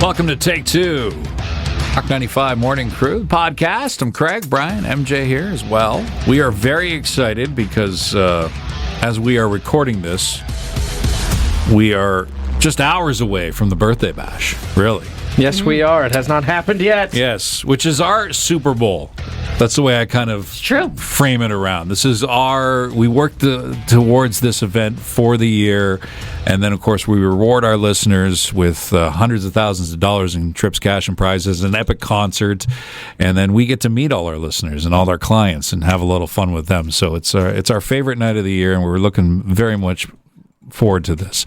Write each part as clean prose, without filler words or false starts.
Welcome to Take Two, Rock 95 Morning Crew podcast. I'm Craig, Brian, MJ here as well. We are very excited because as we are recording this, we are just hours away from the birthday bash, really. Yes, we are. It has not happened yet. Yes, which is our Super Bowl. That's the way I kind of frame it around. This is we work towards this event for the year, and then, of course, we reward our listeners with hundreds of thousands of dollars in trips, cash, and prizes, an epic concert, and then we get to meet all our listeners and all our clients and have a little fun with them. So it's our favorite night of the year, and we're looking very much forward to this.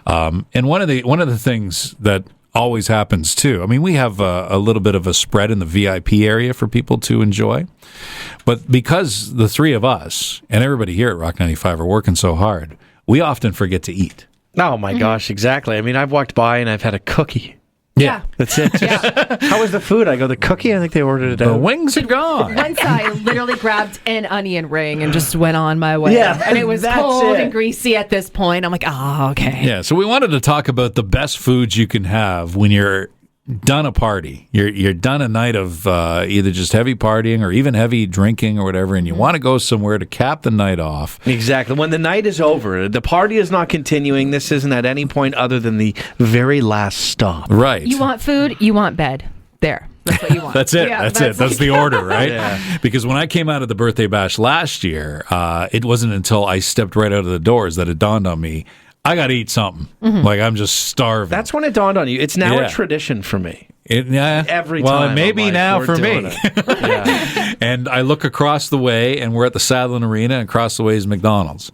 And one of the things that always happens too. I mean, we have a little bit of a spread in the VIP area for people to enjoy, but because the three of us and everybody here at Rock 95 are working so hard, we often forget to eat. Oh my gosh, exactly. I mean, I've walked by and I've had a cookie. Yeah. That's it. Yeah. How was the food? I go, the cookie? I think they ordered it The out. wings are gone. Once I literally grabbed an onion ring and just went on my way. Yeah, and it was that's cold it. and greasy at this point. I'm like, oh, okay. Yeah, so we wanted to talk about the best foods you can have when you're done a party. You're done a night of either just heavy partying or even heavy drinking or whatever, and you want to go somewhere to cap the night off. Exactly. When the night is over, the party is not continuing. This isn't at any point other than the very last stop. Right. You want food, you want bed. There. That's what you want. That's it. Yeah, that's it. That's the order, right? Yeah. Because when I came out of the birthday bash last year, it wasn't until I stepped right out of the doors that it dawned on me, I got to eat something. Like, I'm just starving. That's when it dawned on you. It's now Yeah. a tradition for me. Every Time. Well, it may I'm be like, now we're for doing me. it. Yeah. And I look across the way, and we're at the Sadlin Arena, and across the way is McDonald's.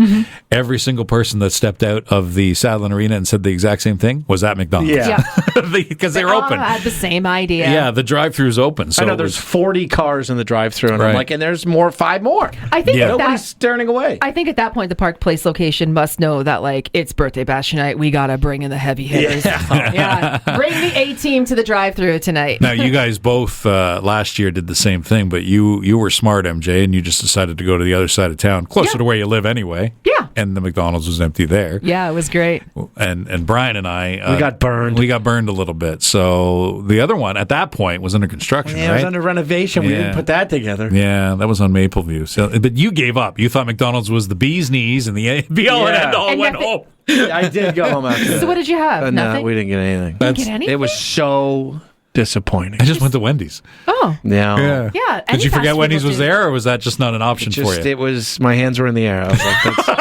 Every single person that stepped out of the Sadlin Arena and said the exact same thing was at McDonald's. Yeah. Because they were open. I had the same idea. Yeah, the drive-thru's open. So I know it there's was, 40 cars in the drive-thru, and Right. I'm like, and there's five more. I think Yeah. Nobody's turning away. I think at that point, the Park Place location must know that, like, it's birthday bash night. We got to bring in the heavy hitters. Yeah. Bring the A-team to the drive-thru tonight. Now, you guys both last year did the same thing, but you were smart, MJ, and you just decided to go to the other side of town, closer to where you live anyway. Yeah. And the McDonald's was empty there. Yeah, it was great. And Brian and I... We got burned. We got burned a little bit. So the other one, at that point, was under construction, Yeah, right? it was under renovation. We Yeah. didn't put that together. Yeah, that was on Mapleview. So, but you gave up. You thought McDonald's was the bee's knees and the be-all and Yeah. end-all And went nothing- home. I did go home after that. So what did you have? No, Nothing? we didn't get anything. Didn't get anything? It was so disappointing. I just went to Wendy's. Oh. No. Yeah. Did any you fast forget food Wendy's will was do. there, or was that just not an option for you? It was, my hands were in the air. I was like,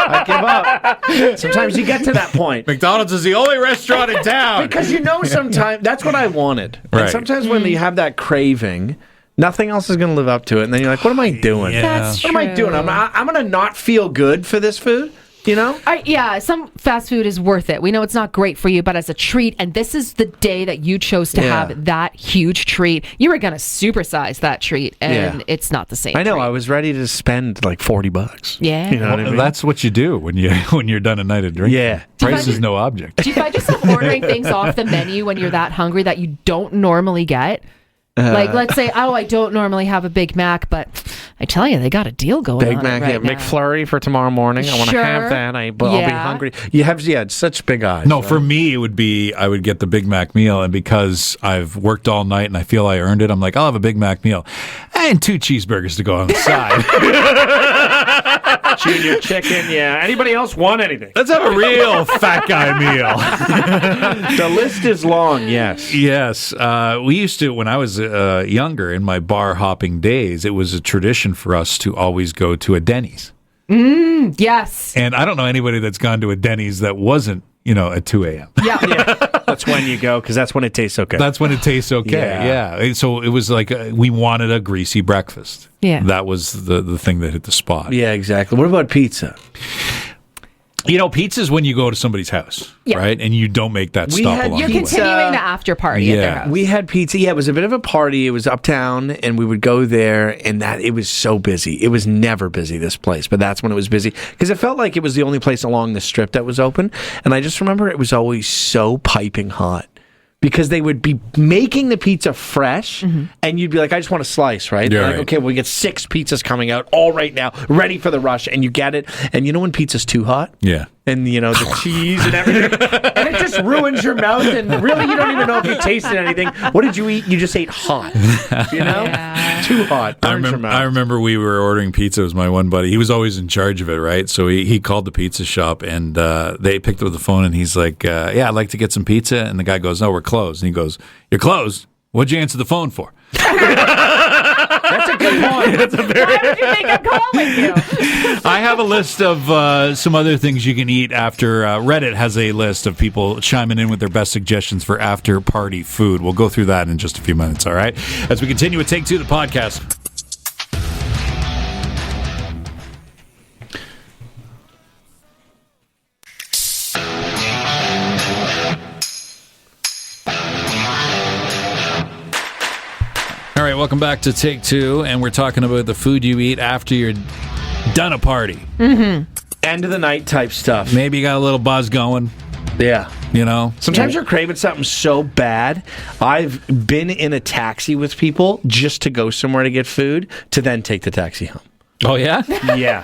I give up. Sometimes you get to that point. McDonald's is the only restaurant in town. Because you know sometimes, that's what I wanted. Right. And sometimes when you have that craving, nothing else is going to live up to it. And then you're like, what am I doing? Yeah. That's What am I doing? I'm going to not feel good for this food, you know? Yeah, some fast food is worth it. We know it's not great for you, but as a treat, and this is the day that you chose to Yeah. have that huge treat, you were going to supersize that treat, and Yeah. it's not the same I know. treat. I was ready to spend like $40. Yeah. You know what I Well, mean? that's what you do when you're done a night of drinking. Yeah. Price is no object. Do you find yourself ordering things off the menu when you're that hungry that you don't normally get? Like, let's say, I don't normally have a Big Mac, but I tell you, they got a deal going Big on Mac, right yeah, now. McFlurry for tomorrow morning. I want to Sure. have that. But I'll be Yeah. hungry. You have, such big eyes. No, right? for me, it would be I would get the Big Mac meal, and because I've worked all night and I feel I earned it, I'm like, I'll have a Big Mac meal and 2 cheeseburgers to go on the side. Junior chicken, yeah. Anybody else want anything? Let's have a real fat guy meal. The list is long, yes. Yes, we used to, when I was younger, in my bar hopping days, it was a tradition for us to always go to a Denny's. Yes. And I don't know anybody that's gone to a Denny's that wasn't, at 2 a.m. Yeah. That's when you go, because that's when it tastes okay. That's when it tastes okay. Yeah. So it was like we wanted a greasy breakfast. Yeah. That was the thing that hit the spot. Yeah, exactly. What about pizza? Pizza's when you go to somebody's house, Yeah. right? And you don't make that We stop had- along You're the way. Pizza. continuing the after party at their Yeah. house. We had pizza. Yeah, it was a bit of a party. It was uptown, and we would go there, and it was so busy. It was never busy, this place, but that's when it was busy, because it felt like it was the only place along the strip that was open, and I just remember it was always so piping hot. Because they would be making the pizza fresh, and you'd be like, I just want a slice, right? Yeah, Like, right. okay, we get 6 pizzas coming out all right now, ready for the rush, and you get it. And you know when pizza's too hot? Yeah. and the cheese and everything, and it just ruins your mouth. And really, you don't even know if you tasted anything. What did you eat? You just ate hot. Too hot. I remember we were ordering pizza. It was my one buddy. He was always in charge of it, right? So he called the pizza shop, and they picked up the phone, and he's like, "Yeah, I'd like to get some pizza." And the guy goes, "No, we're closed." And he goes, "You're closed? What'd you answer the phone for?" That's a good point. Why would you think I'm calling you? I have a list of some other things you can eat after. Reddit has a list of people chiming in with their best suggestions for after party food. We'll go through that in just a few minutes, all right? As we continue with Take Two, the podcast. All right, welcome back to Take Two, and we're talking about the food you eat after you're done a party. Mm-hmm. End of the night type stuff. Maybe you got a little buzz going. Yeah. Sometimes you're craving something so bad. I've been in a taxi with people just to go somewhere to get food to then take the taxi home. Oh, yeah? Yeah.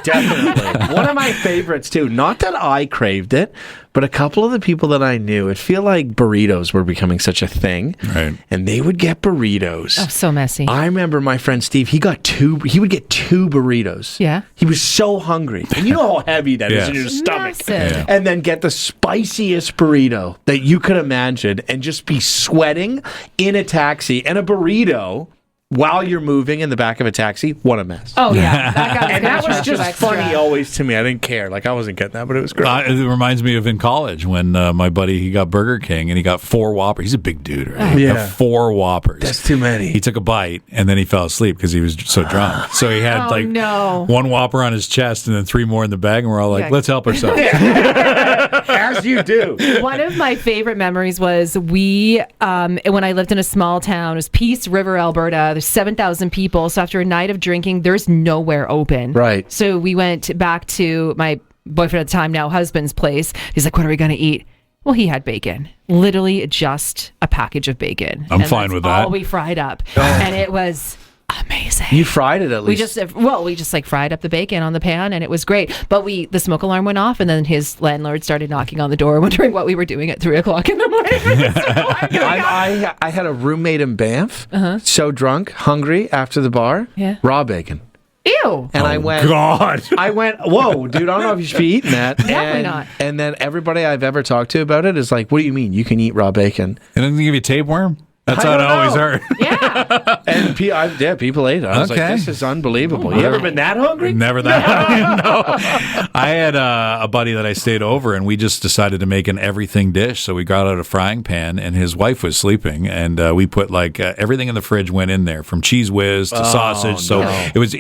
Definitely. One of my favorites, too. Not that I craved it, but a couple of the people that I knew, it feel like burritos were becoming such a thing. Right. And they would get burritos. Oh, so messy. I remember my friend Steve, he would get 2 burritos. Yeah. He was so hungry. And you know how heavy that is in your stomach. Yeah. And then get the spiciest burrito that you could imagine and just be sweating in a taxi. And a burrito while you're moving in the back of a taxi, what a mess. Oh, yeah. And that was just funny always to me. I didn't care. Like, I wasn't getting that, but it was great. It reminds me of in college when my buddy, he got Burger King, and he got 4 Whoppers. He's a big dude, right? He got 4 Whoppers. That's too many. He took a bite, and then he fell asleep because he was so drunk. So he had, 1 Whopper on his chest and then 3 more in the bag, and we're all like, let's help ourselves. As you do. One of my favorite memories was when I lived in a small town, it was Peace River, Alberta. There's 7,000 people. So after a night of drinking, there's nowhere open. Right. So we went back to my boyfriend at the time, now husband's place. He's like, what are we going to eat? Well, he had bacon. Literally just a package of bacon. I'm fine with that. All we fried up. And it was amazing. You fried it at least. We just fried up the bacon on the pan, and it was great. But the smoke alarm went off, and then his landlord started knocking on the door, wondering what we were doing at 3:00 in the morning. I had a roommate in Banff, so drunk, hungry after the bar, raw bacon. Ew. And God. I went, whoa, dude, I don't know if you should be eating that. Definitely not. And then everybody I've ever talked to about it is like, what do you mean you can eat raw bacon? And then they give you tapeworm? That's how it always hurt. Yeah. And people ate it. I was like, this is unbelievable. You ever been that hungry? Never that. No. I had a buddy that I stayed over, and we just decided to make an everything dish. So we got out a frying pan, and his wife was sleeping, and we put everything in the fridge went in there, from Cheese Whiz to sausage. So it was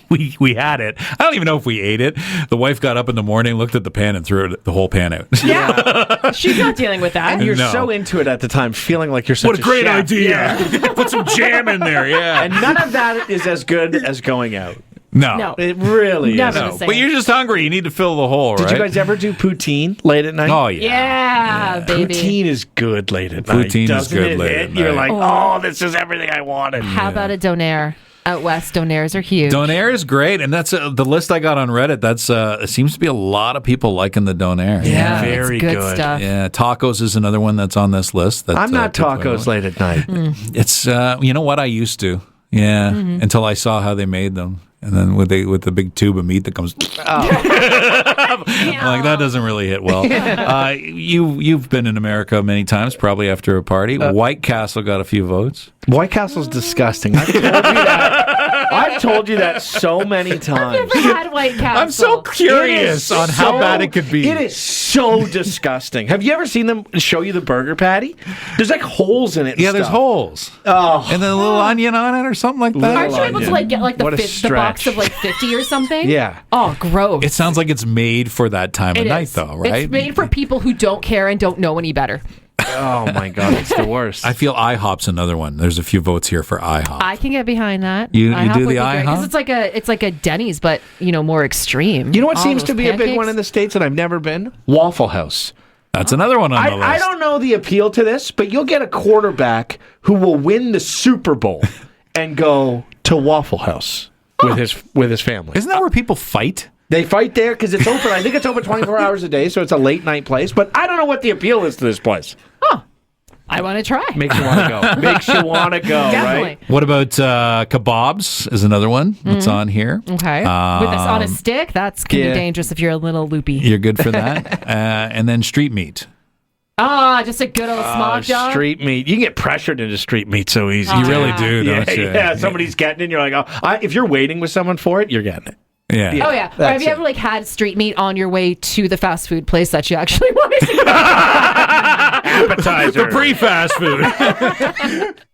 We had it. I don't even know if we ate it. The wife got up in the morning, looked at the pan, and threw the whole pan out. Yeah. She's not dealing with that. And you're so into it at the time, feeling like you're such what a great chef. idea. Yeah. Put some jam in there, yeah. And none of that is as good as going out. No. It really Never is. the same. But you're just hungry. You need to fill the hole, right? Did you guys ever do poutine late at night? Oh, yeah. Yeah, baby. Poutine is good late at night. Poutine is good late at night. You're like, this is everything I wanted. How about a donair? Out west, donairs are huge. Donair is great, and that's the list I got on Reddit. That's it seems to be a lot of people liking the donair. Yeah, very it's good stuff. Yeah, tacos is another one that's on this list. I'm not tacos late at night. It's you know what I used to, until I saw how they made them, and then with the big tube of meat that comes. Like that doesn't really hit well. You've been in America many times, probably after a party. White Castle got a few votes. White Castle's disgusting. I've told you that. I've told you that so many times. I've never had White Castle. I'm so curious on how bad it could be. It is so disgusting. Have you ever seen them show you the burger patty? There's like holes in it. Yeah, there's holes. Oh, and then a little onion on it or something like that. Aren't you able to get the box of 50 or something? Yeah. Oh, gross. It sounds like it's made for that time of night, though, right? It's made for people who don't care and don't know any better. Oh my God, it's the worst. I feel IHOP's another one. There's a few votes here for IHOP. I can get behind that. You do the IHOP? Because it's like a Denny's, but more extreme. You know what seems to be a big one in the States that I've never been? Waffle House. That's another one on the list. I don't know the appeal to this, but you'll get a quarterback who will win the Super Bowl and go to Waffle House with his family. Isn't that where people fight? They fight there because it's open. I think it's open 24 hours a day, so it's a late night place. But I don't know what the appeal is to this place. Oh, I want to try. Makes you want to go. Makes you want to go, Definitely. right? What about kebabs is another one that's on here. Okay. With this on a stick, that's can be dangerous if you're a little loopy. You're good for that. And then street meat. Just a good old smock dog. Street meat. You can get pressured into street meat so easy. You really do, don't you? Yeah, somebody's getting it, and you're like, if you're waiting with someone for it, you're getting it. Yeah. Oh, yeah. Or have you ever had street meat on your way to the fast food place that you actually wanted to go? Appetizer. The pre-fast food.